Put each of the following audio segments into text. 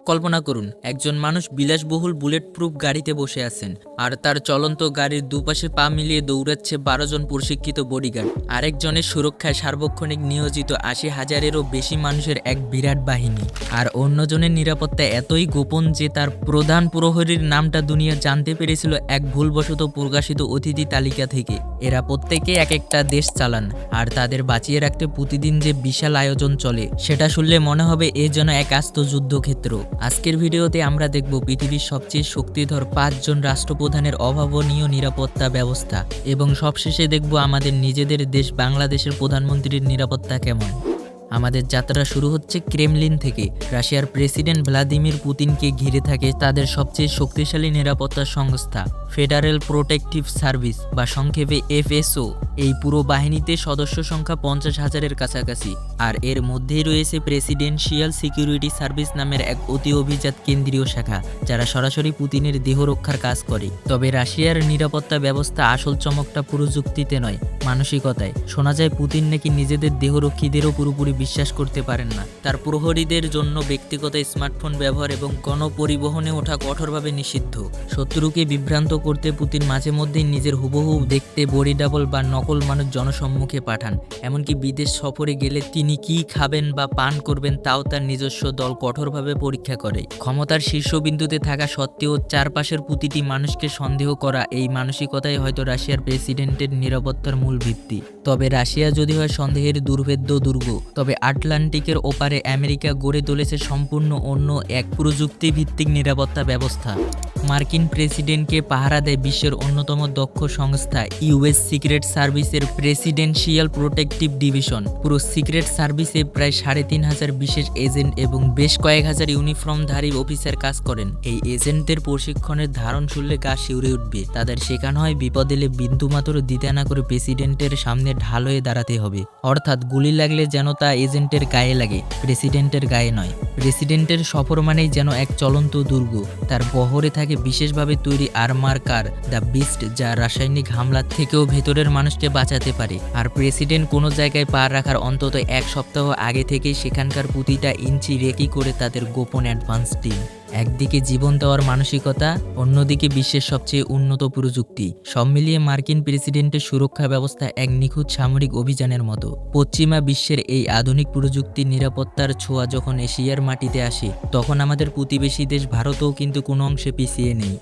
কল্পনা করুন, একজন মানুষ বিলাসবহুল বুলেট প্রুফ গাড়িতে বসে আছেন, আর তার চলন্ত গাড়ির দুপাশে পা মিলিয়ে দৌড়াচ্ছে 12 জন প্রশিক্ষিত বডিগার্ড। আরেকজনের সুরক্ষায় সার্বক্ষণিক নিয়োজিত 80,000-এরও বেশি মানুষের এক বিরাট বাহিনী। আর অন্যজনের নিরাপত্তা এতই গোপন যে তার প্রধান প্রহরীর নামটা দুনিয়া জানতে পেরেছিল এক ভুলবশত প্রকাশিত অতিথি তালিকা থেকে। এরা প্রত্যেকে এক একটা দেশ চালান, আর তাদের বাঁচিয়ে রাখতে প্রতিদিন যে বিশাল আয়োজন চলে সেটা শুনলে মনে হবে এ যেন এক আস্ত যুদ্ধক্ষেত্র। আজকের ভিডিওতে আমরা দেখব পৃথিবীর সবচেয়ে শক্তিধর 5 জন রাষ্ট্রপ্রধানের অভাবনীয় নিরাপত্তা ব্যবস্থা, এবং সবশেষে দেখব আমাদের নিজেদের দেশ বাংলাদেশের প্রধানমন্ত্রীর নিরাপত্তা কেমন। আমাদের যাত্রা শুরু হচ্ছে ক্রেমলিন থেকে। রাশিয়ার প্রেসিডেন্ট ভ্লাদিমির পুতিনকে ঘিরে থাকে তাদের সবচেয়ে শক্তিশালী নিরাপত্তা সংস্থা ফেডারেল প্রোটেকটিভ সার্ভিস, বা সংক্ষেপে এফএসও। এই পুরো বাহিনীতে সদস্য সংখ্যা 50,000-এর কাছাকাছি, আর এর মধ্যেই রয়েছে প্রেসিডেন্সিয়াল সিকিউরিটি সার্ভিস নামের এক অতি অভিজাত কেন্দ্রীয় শাখা, যারা সরাসরি পুতিনের দেহ রক্ষার কাজ করে। তবে রাশিয়ার নিরাপত্তা ব্যবস্থা আসল চমকটা প্রযুক্তিতে নয়, মানসিকতায়। শোনা যায় পুতিন নাকি নিজেদের দেহরক্ষীদেরও পুরোপুরি বিশ্বাস করতে পারেন না। তার প্রহরীদের জন্য ব্যক্তিগত স্মার্টফোন ব্যবহার এবং গণপরিবহনে ওঠা কঠোরভাবে নিষিদ্ধ। শত্রুকে বিভ্রান্ত করতে পুতিন মাঝে মধ্যেই নিজের হুবহু দেখতে বডি ডাবল বা নকল মানুষ জনসম্মুখে পাঠান। এমনকি বিদেশ সফরে গেলে তিনি কি খাবেন বা পান করবেন তাও তার নিজস্ব দল কঠোরভাবে পরীক্ষা করে। ক্ষমতার শীর্ষবিন্দুতে থাকা সত্ত্বেও চারপাশের প্রতিটি মানুষকে সন্দেহ করা, এই মানসিকতাই হয়তো রাশিয়ার প্রেসিডেন্টের নিরাপত্তার মূল ভিত্তি। তবে রাশিয়া যদি হয় সন্দেহের দুর্ভেদ্য দুর্গ, তবে আটলান্টিকের ওপারে আমেরিকা গড়ে তুলেছে সম্পূর্ণ অন্য এক প্রযুক্তিভিত্তিক নিরাপত্তা ব্যবস্থা। মার্কিন প্রেসিডেন্টকে পাহারা দেয় বিশ্বের অন্যতম দক্ষ সংস্থা ইউএস সিক্রেট সার্ভিসের প্রেসিডেন্সিয়াল প্রোটেকটিভ ডিভিশন। পুরো সিক্রেট সার্ভিসে প্রায় 3,500 বিশেষ এজেন্ট এবং বেশ কয়েক হাজার ইউনিফর্মধারী অফিসার কাজ করেন। এই এজেন্টদের প্রশিক্ষণের ধারণ শুনলে গা শিউরে উঠবে। তাদের শেখানো হয় বিপদ এলে বিন্দুমাত্র দ্বিধা না করে প্রেসিডেন্টের সামনে ঢাল হয়ে দাঁড়াতে হবে, অর্থাৎ গুলি লাগলে যেন তা এজেন্টের গায়ে লাগে, প্রেসিডেন্টের গায়ে নয়। প্রেসিডেন্টের সফর মানেই যেন এক চলন্ত দুর্গ। তার বহরে থাকে বিশেষভাবে তৈরি আর্মার কার দ্য বিস্ট, যা রাসায়নিক হামলা থেকেও ভেতরের মানুষকে বাঁচাতে পারে। আর প্রেসিডেন্ট কোনো জায়গায় পা রাখার অন্তত 1 সপ্তাহ আগে থেকেই সেখানকার প্রতিটা ইঞ্চি রেকি করে তাদের গোপন অ্যাডভান্স টিম। একদিকে জীবন দেওয়ার মানসিকতা, অন্যদিকে বিশ্বের সবচেয়ে উন্নত প্রযুক্তি। সব মিলিয়ে মার্কিন প্রেসিডেন্টের সুরক্ষা ব্যবস্থা এক নিখুঁত সামরিক অভিযানের মতো। পশ্চিমা বিশ্বের এই আধুনিক প্রযুক্তির নিরাপত্তার ছোঁয়া যখন এশিয়ার মাটিতে আসে, তখন আমাদের প্রতিবেশী দেশ ভারতও কিন্তু কোনো অংশে পিছিয়ে নেই।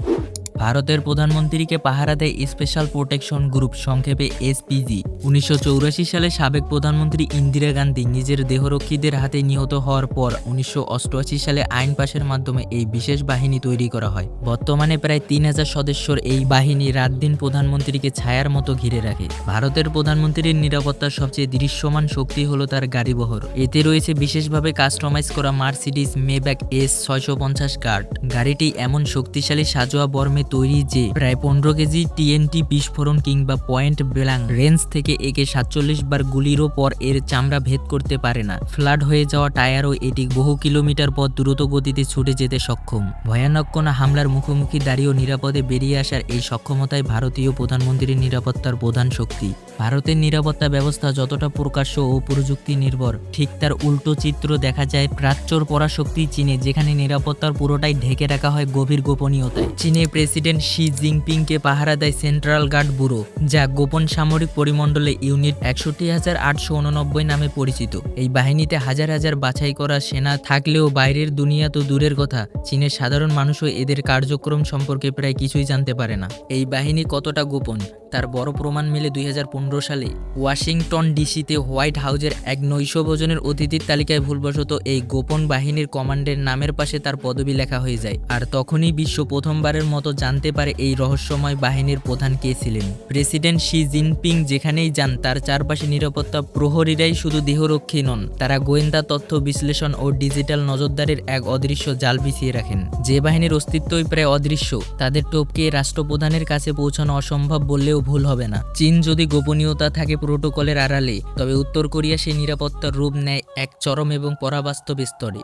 ভারতের প্রধানমন্ত্রীকে পাহারা দেয় স্পেশাল প্রোটেকশন গ্রুপ, সংক্ষেপে এসপিজি। 1984 সালে সাবেক প্রধানমন্ত্রী ইন্দিরা গান্ধী নিজের দেহরক্ষীদের হাতে নিহত হওয়ার পর 1988 সালে আইন পাশের মাধ্যমে এই বিশেষ বাহিনী তৈরি করা হয়। বর্তমানে প্রায় 3,000 সদস্যের এই বাহিনী রাত দিন প্রধানমন্ত্রীকে ছায়ার মতো ঘিরে রাখে। ভারতের প্রধানমন্ত্রীর নিরাপত্তার সবচেয়ে দৃশ্যমান শক্তি হলো তার গাড়িবহর। এতে রয়েছে বিশেষভাবে কাস্টমাইজ করা মার্সিডিজ মেব্যাক S650 গার্ড। গাড়িটি এমন শক্তিশালী সাজোয়া বর্মে তৈরি যে প্রায় 15 কেজি টিএনটি বিস্ফোরণ কিংবা পয়েন্ট ব্ল্যাঙ্ক রেঞ্জ থেকে একে 47 বার গুলিরও পর এর চামড়া ভেদ করতে পারে না। ফ্ল্যাট হয়ে যাওয়া টায়ারও এটি বহু কিলোমিটার পথ দ্রুত গতিতে ছুটে যেতে সক্ষম। ভয়ানক কোনো হামলার মুখোমুখি দাঁড়িয়েও নিরাপদে বেরিয়ে আসার এই সক্ষমতাই ভারতীয় প্রধানমন্ত্রীর নিরাপত্তার প্রধান শক্তি। ভারতের নিরাপত্তা ব্যবস্থা যতটা প্রকাশ্য ও প্রযুক্তি নির্ভর, ঠিক তার উল্টো চিত্র দেখা যায় প্রাচ্যর পরাশক্তি চীনে, যেখানে নিরাপত্তার পুরোটাই ঢেকে রাখা হয় গভীর গোপনীয়তায়। চীনে প্রেসিডেন্ট শি জিনপিংকে পাহারা দেয় সেন্ট্রাল গার্ড ব্যুরো, যা গোপন সামরিক পরিমণ্ডলে ইউনিট 61,889 নামে পরিচিত। এই বাহিনীতে হাজার হাজার বাছাই করা সেনা থাকলেও বাইরের দুনিয়া তো দূরের কথা, চীনের সাধারণ মানুষও এদের কার্যক্রম সম্পর্কে প্রায় কিছুই জানতে পারে না। এই বাহিনী কতটা গোপন তার বড় প্রমাণ মিলে 2015 সালে ওয়াশিংটন ডিসিতে হোয়াইট হাউজের এক নৈশভোজনের অতিথির তালিকায় ভুলবশত এই গোপন বাহিনীর কমান্ডের নামের পাশে তার পদবি লেখা হয়ে যায়। আর তখনই বিশ্ব প্রথমবারের মতো জানতে পারে এই রহস্যময় বাহিনীর প্রধান কে ছিলেন। প্রেসিডেন্ট শি জিনপিং যেখানেই যান তার চারপাশে নিরাপত্তা প্রহরীরাই শুধু দেহরক্ষী নন, তারা গোয়েন্দা তথ্য বিশ্লেষণ ও ডিজিটাল নজরদারির এক অদৃশ্য জাল বিছিয়ে রাখেন। যে বাহিনীর অস্তিত্বই প্রায় অদৃশ্য, তাদের টপকে রাষ্ট্রপ্রধানের কাছে পৌঁছানো অসম্ভব বললেও ভুল হবে না। চীন যদি গোপনীয়তা থাকে প্রোটোকলের আড়ালে, তবে উত্তর কোরিয়া সেই নিরাপত্তার রূপ নেয় এক চরম এবং পরাবাস্তব স্তরে।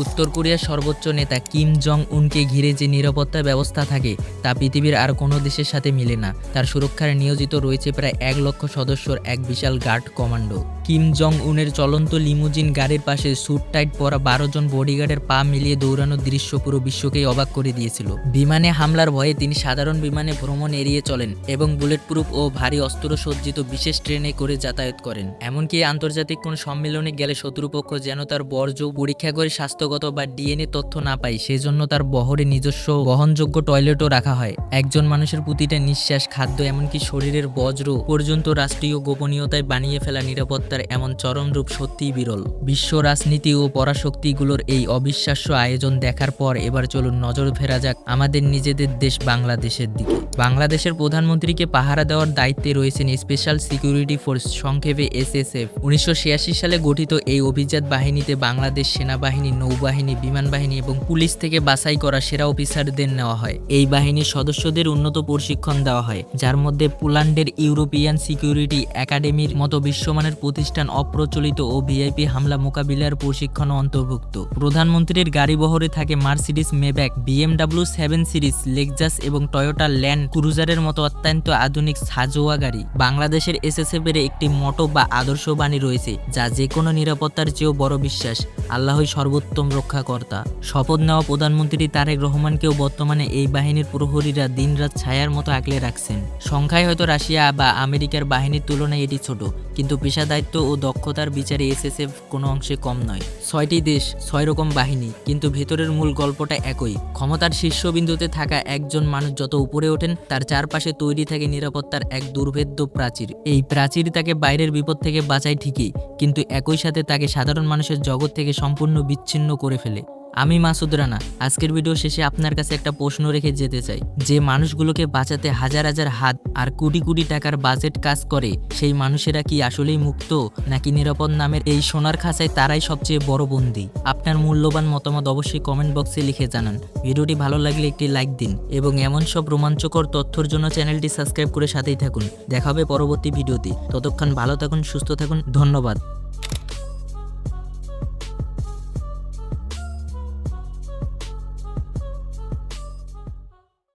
উত্তর কোরিয়ার সর্বোচ্চ নেতা কিম জং উনকে ঘিরে যে নিরাপত্তা ব্যবস্থা থাকে তা পৃথিবীর আর কোনো দেশের সাথে মিলে না। তার সুরক্ষায় নিয়োজিত রয়েছে প্রায় 1 লক্ষ সদস্যর এক বিশাল গার্ড কমান্ডো। কিম জং উনের চলন্ত লিমুজিন গাড়ির পাশে স্যুট টাইট পরা 12 জন বডিগার্ডের পা মিলিয়ে দৌড়ানোর দৃশ্য পুরো বিশ্বকেই অবাক করে দিয়েছিল। বিমানে হামলার ভয়ে তিনি সাধারণ বিমানে ভ্রমণ এড়িয়ে চলেন এবং বুলেট প্রুফ ও ভারী অস্ত্র সজ্জিত বিশেষ ট্রেনে করে যাতায়াত করেন। এমনকি আন্তর্জাতিক কোনো সম্মেলনে গেলে শত্রুপক্ষ যেন তার বর্জ্য পরীক্ষা করে স্বাস্থ্যগত বা ডিএনএ তথ্য না পায়, সেজন্য তার বহরে নিজস্ব বহনযোগ্য টয়লেটও রাখা হয়। একজন মানুষের প্রতিটা নিঃশ্বাস, খাদ্য, এমনকি শরীরের বজ্র পর্যন্ত রাষ্ট্রীয় গোপনীয়তায় বানিয়ে ফেলা নিরাপত্তার এমন চরম রূপ সত্যিই বিরল। বিশ্ব রাজনীতি ও পরাশক্তিগুলোর এই অবিশ্বাস্য আয়োজন দেখার পর এবার চলুন নজর ফেরা যাক আমাদের নিজেদের দেশ বাংলাদেশের দিকে। বাংলাদেশের প্রধানমন্ত্রীকে পাহারা দেওয়ার দায়িত্বে রয়েছেন স্পেশাল সিকিউরিটি ফোর্স, সংক্ষেপে SSF। 1986 সালে গঠিত এই অভিজাত বাহিনীতে বাংলাদেশ সেনাবাহিনী, নৌবাহিনী, বিমান বাহিনী এবং পুলিশ থেকে বাছাই করা সেরা অফিসারদের নেওয়া হয়। এই বাহিনীর সদস্যদের উন্নত প্রশিক্ষণ দেওয়া হয়, যার মধ্যে পোল্যান্ডের ইউরোপিয়ান সিকিউরিটি একাডেমির মতো বিশ্বমানের প্রতিষ্ঠান, অপ্রচলিত ও ভিআইপি হামলা মোকাবিলার প্রশিক্ষণ অন্তর্ভুক্ত। প্রধানমন্ত্রীর গাড়ি বহরে থাকে Mercedes Maybach, BMW 7 series, Lexus এবং টয়োটা ল্যান্ড ক্রুজারের মতো অত্যন্ত আধুনিক সাজোয়া গাড়ি। বাংলাদেশের SSF এর একটি মটো বা আদর্শ বাণী রয়েছে, যা যে কোনো নিরাপত্তার চেয়েও বড় বিশ্বাস, আল্লাহই সর্বোত্তম রক্ষাকর্তা। শপথ নেওয়া প্রধানমন্ত্রী তারেক রহমানকেও বর্তমানে এই বাহিনীর প্রহরীরা দিনরাত ছায়ার মতো আগলে রাখছেন। সংখ্যায় হয়তো রাশিয়া বা আমেরিকার বাহিনীর তুলনায় এটি ছোট, কিন্তু পেশাদায়িত্ব ও দক্ষতার বিচারে SSF কোনো অংশে কম নয়। 6টি দেশ, 6 রকম বাহিনী, কিন্তু ভেতরের মূল গল্পটা একই। ক্ষমতার শীর্ষবিন্দুতে থাকা একজন মানুষ যত উপরে ওঠেন, তার চারপাশে তৈরি থাকে নিরাপত্তার এক দুর্ভেদ্য প্রাচীর। এই প্রাচীর তাকে বাইরের বিপদ থেকে বাঁচায় ঠিকই, কিন্তু একই সাথে তাকে সাধারণ মানুষের জগৎ থেকে সম্পূর্ণ বিচ্ছিন্ন করে ফেলে। আমি মাসুদ রানা আজকের ভিডিও শেষে আপনার কাছে একটা প্রশ্ন রেখে যেতে চাই, যে মানুষগুলোকে বাঁচাতে হাজার হাজার হাত আর কোটি কোটি টাকার বাজেট কাজ করে, সেই মানুষেরা কি আসলেই মুক্ত, নাকি নিরাপদ নামের এই সোনার খাঁচায় তারাই সবচেয়ে বড় বন্দী? আপনার মূল্যবান মতামত অবশ্যই কমেন্ট বক্সে লিখে জানান। ভিডিওটি ভালো লাগলে একটি লাইক দিন এবং এমন সব রোমাঞ্চকর তথ্যের জন্য চ্যানেলটি সাবস্ক্রাইব করে সাথেই থাকুন। দেখা হবে পরবর্তী ভিডিওতে। ততক্ষণ ভালো থাকুন, সুস্থ থাকুন, ধন্যবাদ।